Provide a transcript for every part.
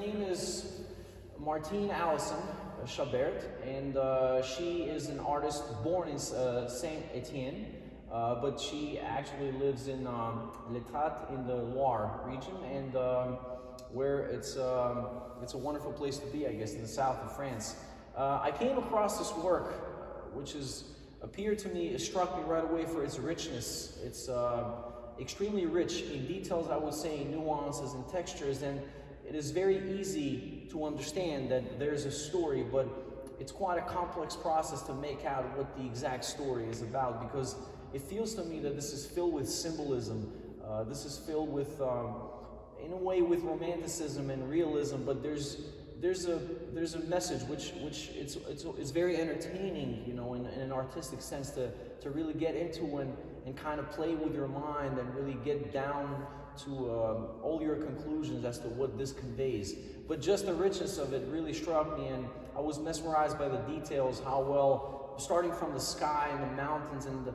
name is Martine Alison Chabert, and she is an artist born in Saint-Étienne, but she actually lives in L'État in the Loire region, and where it's a wonderful place to be, I guess, in the south of France. I came across this work, which appeared to me, it struck me right away for its richness. It's extremely rich in details, I would say, nuances and textures, and it is very easy to understand that there's a story, but it's quite a complex process to make out what the exact story is about, because it feels to me that this is filled with symbolism. This is filled with, in a way, with romanticism and realism, but there's a message which it's very entertaining, you know, in an artistic sense to really get into and kind of play with your mind and really get down to all your conclusions as to what this conveys. But just the richness of it really struck me, and I was mesmerized by the details, how well, starting from the sky and the mountains and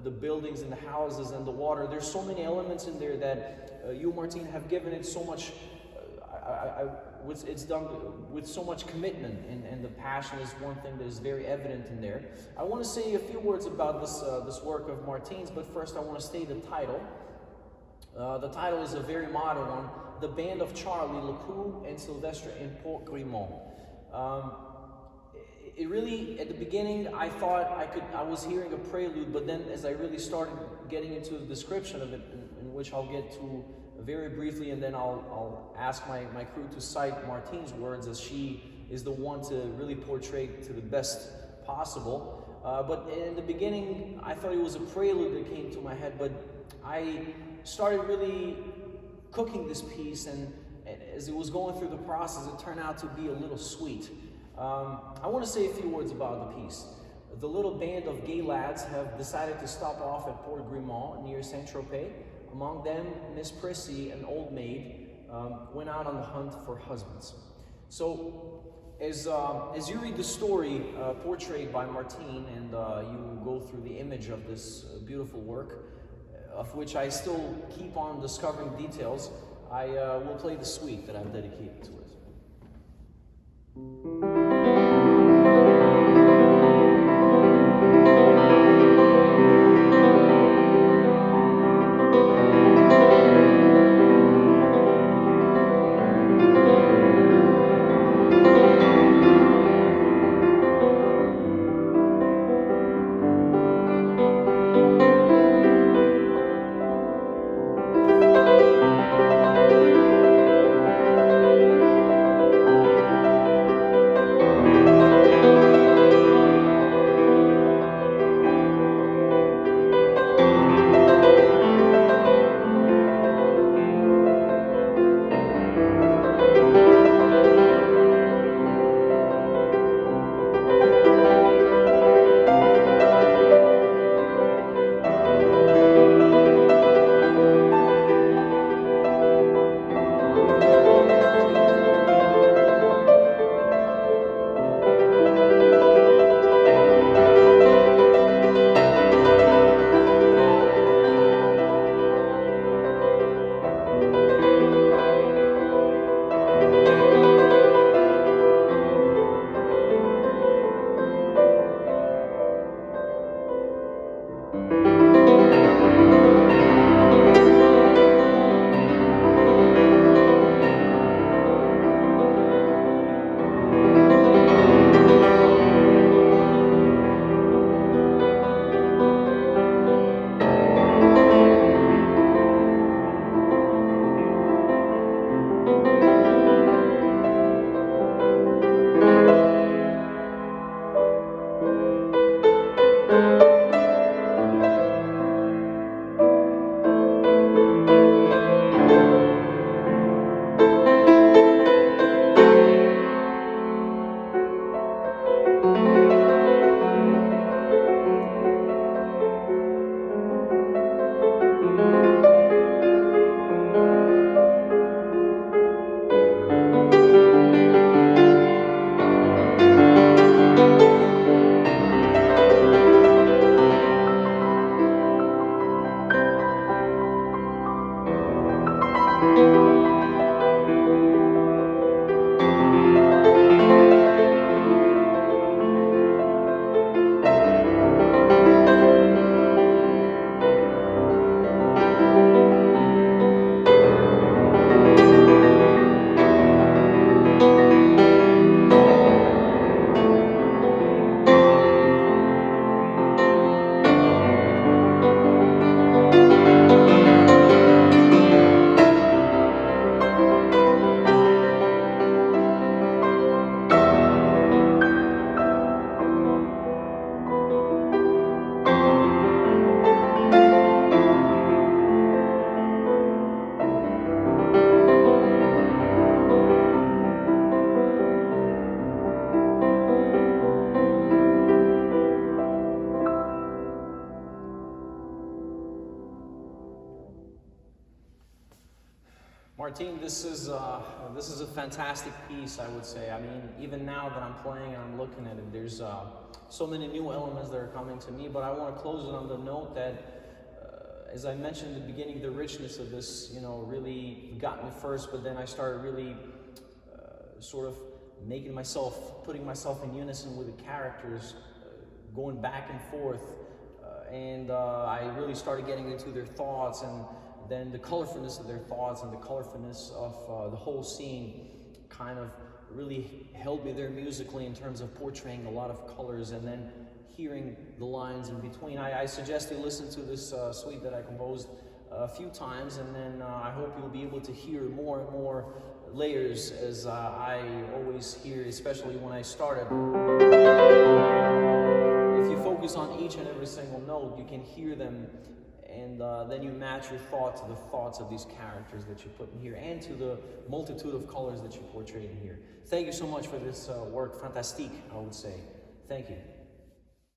the buildings and the houses and the water, there's so many elements in there that you, Martine, have given it so much, it's done with so much commitment, and the passion is one thing that is very evident in there. I want to say a few words about this work of Martine's, but first I want to state the title. The title is a very modern one, The Band of Charlie, Lecoux and Sylvestre in Port Grimont. It really, at the beginning, I thought I was hearing a prelude, but then as I really started getting into the description of it, in which I'll get to very briefly, and then I'll ask my crew to cite Martine's words, as she is the one to really portray to the best possible. But in the beginning, I thought it was a prelude that came to my head, but I started really cooking this piece, and as it was going through the process, it turned out to be a little sweet. I want to say a few words about the piece. The little band of gay lads have decided to stop off at Port Grimont near Saint-Tropez. Among them, Miss Prissy, an old maid, went out on the hunt for husbands. So, as you read the story portrayed by Martine, and you go through the image of this beautiful work, of which I still keep on discovering details, I will play the suite that I've dedicated to it. Martine, this is a fantastic piece, I would say. I mean, even now that I'm playing and I'm looking at it, there's so many new elements that are coming to me. But I want to close it on the note that, as I mentioned in the beginning, the richness of this, really got me first. But then I started really sort of putting myself in unison with the characters, going back and forth, and I really started getting into their thoughts, and then the colorfulness of their thoughts and the colorfulness of the whole scene kind of really held me there musically in terms of portraying a lot of colors and then hearing the lines in between. I suggest you listen to this suite that I composed a few times, and then I hope you'll be able to hear more and more layers, as I always hear, especially when I started. If you focus on each and every single note, you can hear them, and then you match your thought to the thoughts of these characters that you put in here, and to the multitude of colors that you portray in here. Thank you so much for this work. Fantastique, I would say. Thank you.